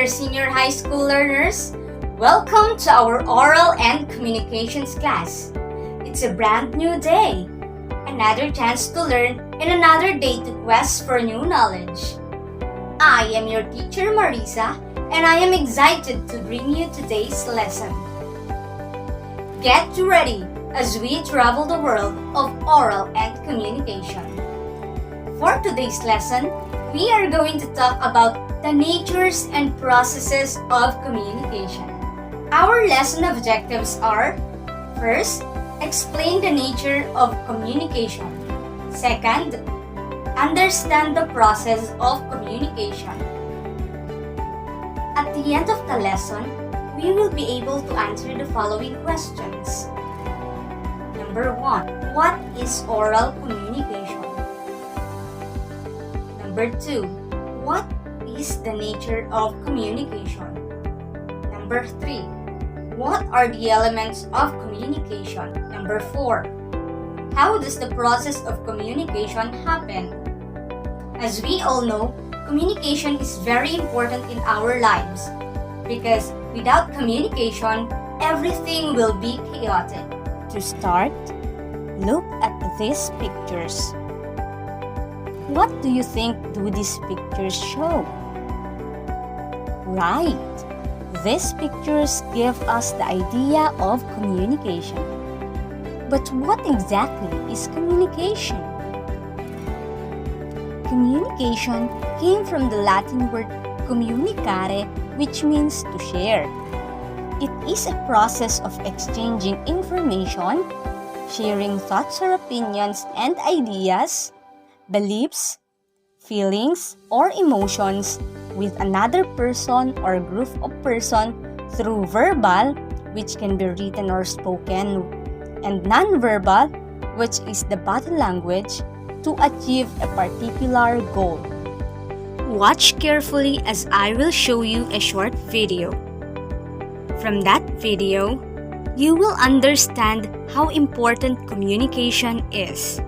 dear senior high school learners. Welcome to our oral and communications class. It's a brand new day, another chance to learn and another day to quest for new knowledge. I am your teacher Marisa and I am excited to bring you today's lesson. Get ready as we travel the world of oral and communication. For today's lesson, we are going to talk about the natures and processes of communication. Our lesson objectives are: first, explain the nature of communication. Second, understand the process of communication. At the end of the lesson, we will be able to answer the following questions. Number 1. What is oral communication? Number 2. What is the nature of communication? Number 3. What are the elements of communication? Number 4. How does the process of communication happen? As we all know, communication is very important in our lives because without communication, everything will be chaotic. To start, look at these pictures. What do you think do these pictures show? Right! These pictures give us the idea of communication. But what exactly is communication? Communication came from the Latin word communicare, which means to share. It is a process of exchanging information, sharing thoughts or opinions and ideas, beliefs, feelings, or emotions with another person or group of persons through verbal, which can be written or spoken, and non-verbal, which is the body language, to achieve a particular goal. Watch carefully as I will show you a short video. From that video, you will understand how important communication is.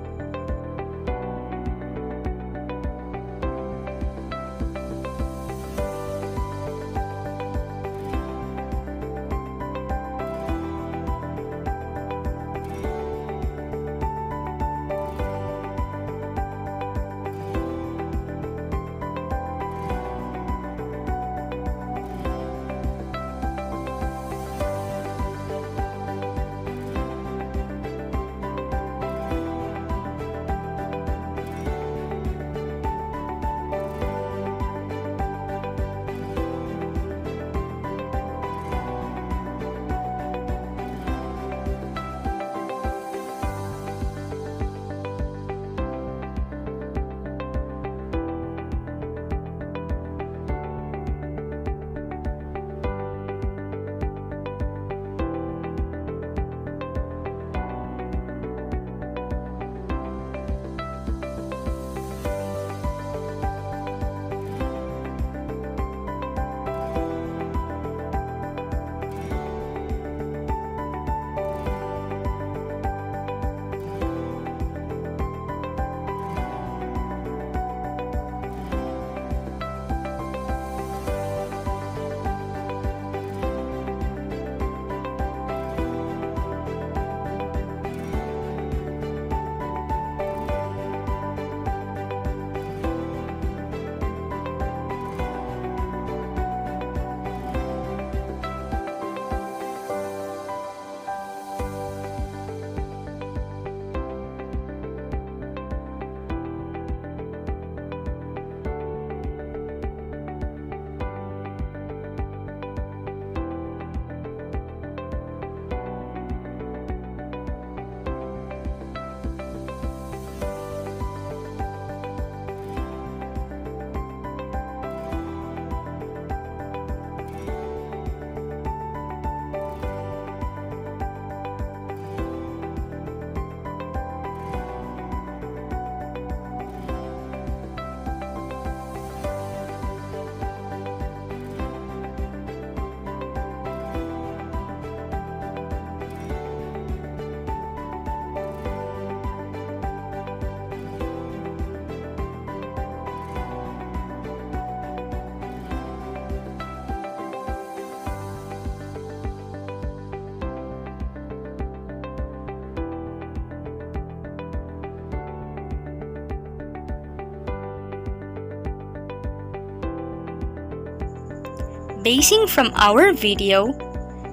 Basing from our video,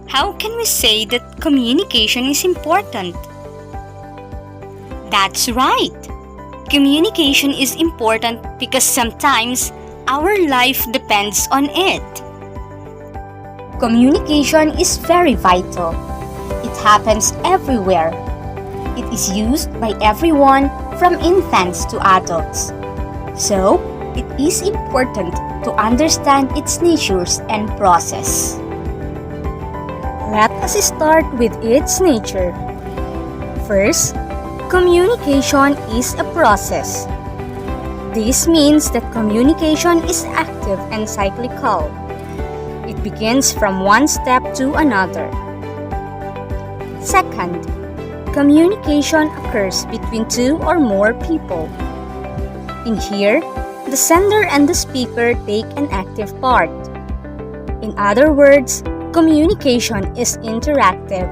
how can we say that communication is important? That's right! Communication is important because sometimes our life depends on it. Communication is very vital. It happens everywhere. It is used by everyone from infants to adults. So, it is important to understand its natures and process. Let us start with its nature. First, communication is a process. This means that communication is active and cyclical. It begins from one step to another. Second, communication occurs between two or more people. In here, the sender and the speaker take an active part. In other words, communication is interactive.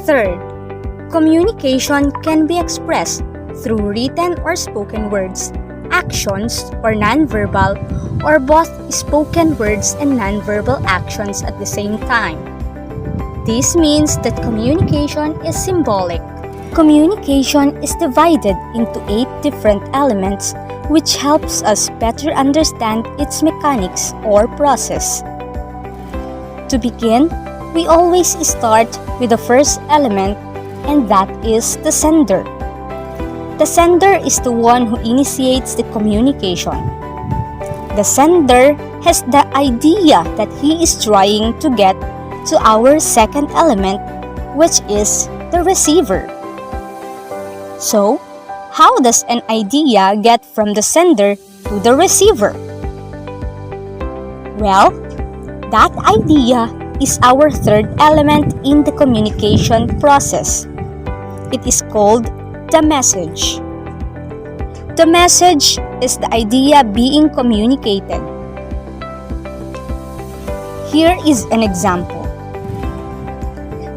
Third, communication can be expressed through written or spoken words, actions or nonverbal, or both spoken words and nonverbal actions at the same time. This means that communication is symbolic. Communication is divided into 8 different elements, which helps us better understand its mechanics or process. To begin, we always start with the first element, and that is the sender. The sender is the one who initiates the communication. The sender has the idea that he is trying to get to our second element, which is the receiver. So, how does an idea get from the sender to the receiver? Well, that idea is our third element in the communication process. It is called the message. The message is the idea being communicated. Here is an example.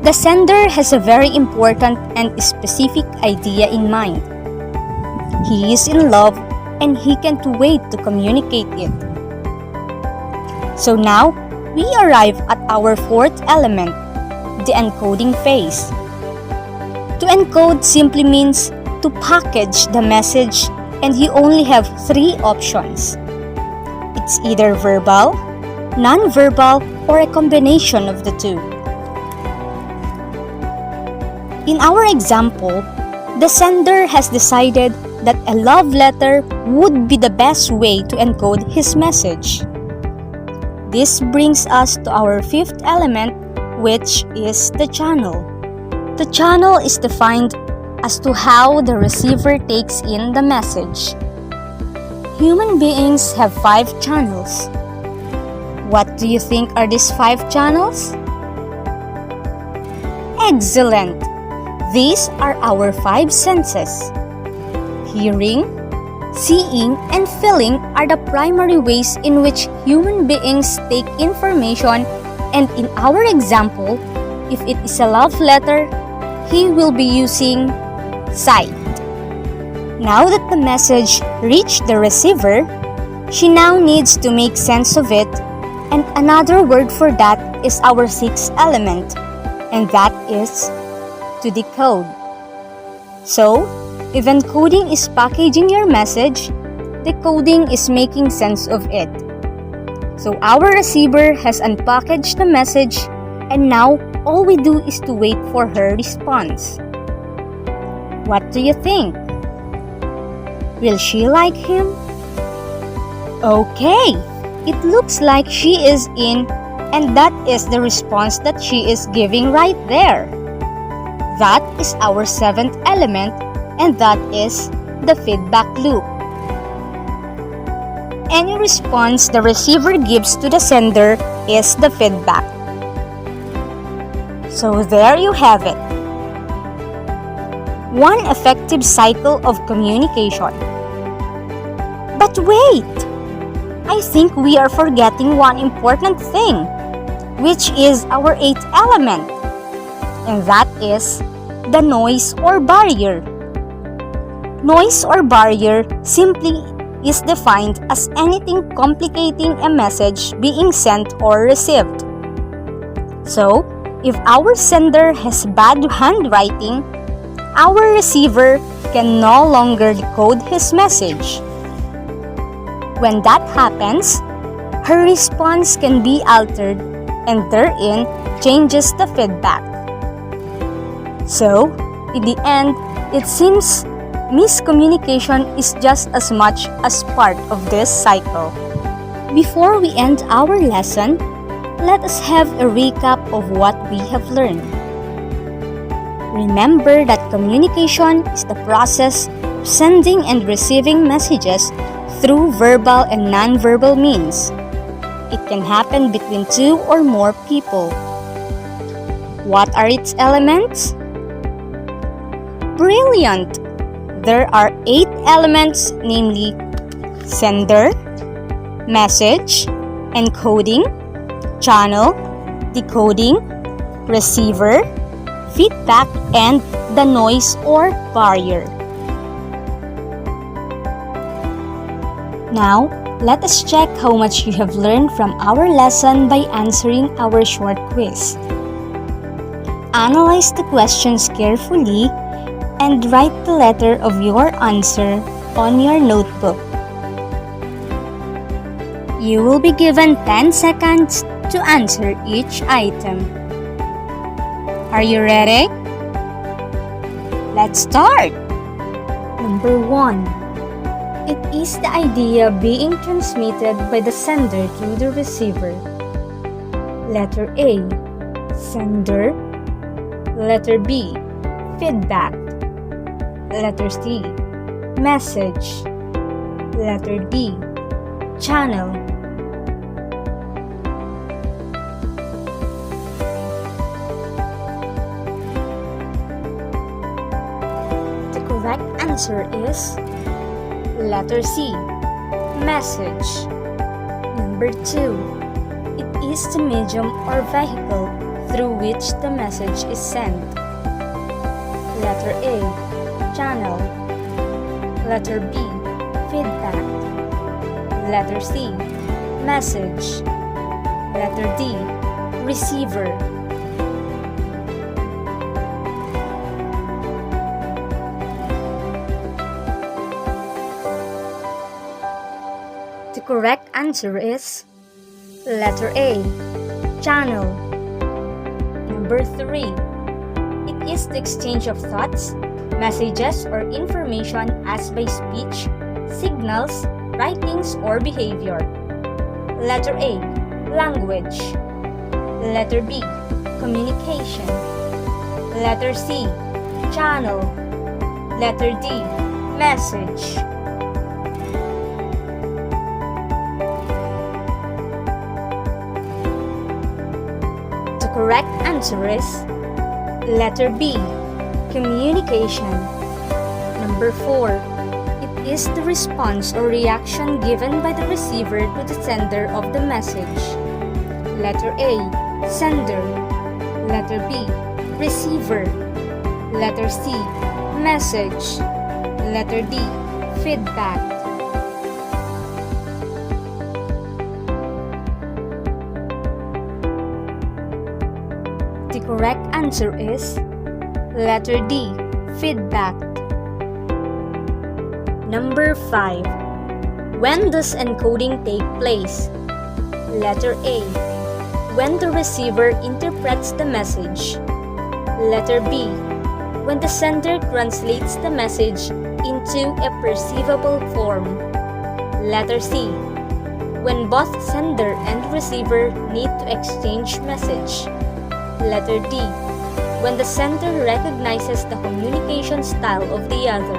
The sender has a very important and specific idea in mind. He is in love and he can't wait to communicate it. So now, we arrive at our fourth element, the encoding phase. To encode simply means to package the message, and you only have 3 options. It's either verbal, non-verbal, or a combination of the two. In our example, the sender has decided that a love letter would be the best way to encode his message. This brings us to our fifth element, which is the channel. The channel is defined as to how the receiver takes in the message. Human beings have 5 channels. What do you think are these 5 channels? Excellent! These are our 5 senses. Hearing, seeing, and feeling are the primary ways in which human beings take information, and in our example, if it is a love letter, he will be using sight. Now that the message reached the receiver, she now needs to make sense of it, and another word for that is our 6th element, and that is to decode. So, if encoding is packaging your message, decoding is making sense of it. So our receiver has unpackaged the message, and now all we do is to wait for her response. What do you think? Will she like him? Okay, it looks like she is in, and that is the response that she is giving right there. That is our 7th element, and that is the feedback loop. Any response the receiver gives to the sender is the feedback. So there you have it. One effective cycle of communication. But wait! I think we are forgetting one important thing, which is our 8th element, and that is the noise or barrier. Noise or barrier simply is defined as anything complicating a message being sent or received. So, if our sender has bad handwriting, our receiver can no longer decode his message. When that happens, her response can be altered and therein changes the feedback. So, in the end, it seems miscommunication is just as much as part of this cycle. Before we end our lesson, let us have a recap of what we have learned. Remember that communication is the process of sending and receiving messages through verbal and non-verbal means. It can happen between two or more people. What are its elements? Brilliant! There are 8 elements, namely sender, message, encoding, channel, decoding, receiver, feedback, and the noise or barrier. Now, let us check how much you have learned from our lesson by answering our short quiz. Analyze the questions carefully and write the letter of your answer on your notebook. You will be given 10 seconds to answer each item. Are you ready? Let's start! Number 1. It is the idea being transmitted by the sender to the receiver. Letter A, sender. Letter B, feedback. Letter C, message. Letter D, channel. The correct answer is letter C, message. Number 2. It is the medium or vehicle through which the message is sent. Letter A, channel. Letter B, feedback. Letter C, message. Letter D, receiver. The correct answer is letter A, channel. Number 3. It is the exchange of thoughts, messages, or information as by speech, signals, writings, or behavior. Letter A, language. Letter B, communication. Letter C, channel. Letter D, message. The correct answer is letter B, communication. Number 4. It is the response or reaction given by the receiver to the sender of the message. Letter A, sender. Letter B, receiver. Letter C, message. Letter D, feedback. The correct answer is letter D, feedback. Number 5. When does encoding take place? Letter A, when the receiver interprets the message. Letter B, when the sender translates the message into a perceivable form. Letter C, when both sender and receiver need to exchange message. Letter D, when the sender recognizes the communication style of the other.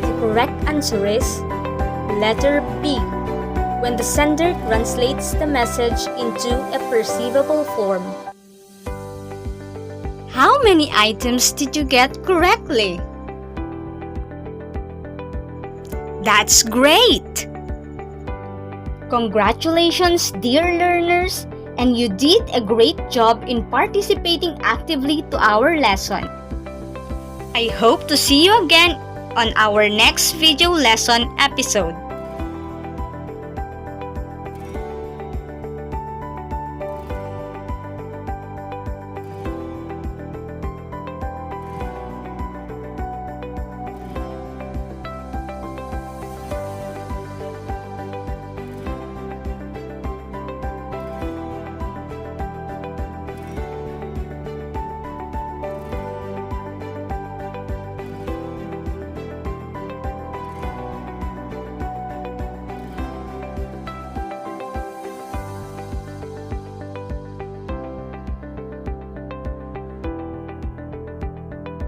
The correct answer is letter B, when the sender translates the message into a perceivable form. How many items did you get correctly? That's great! Congratulations, dear learners! And you did a great job in participating actively to our lesson. I hope to see you again on our next video lesson episode.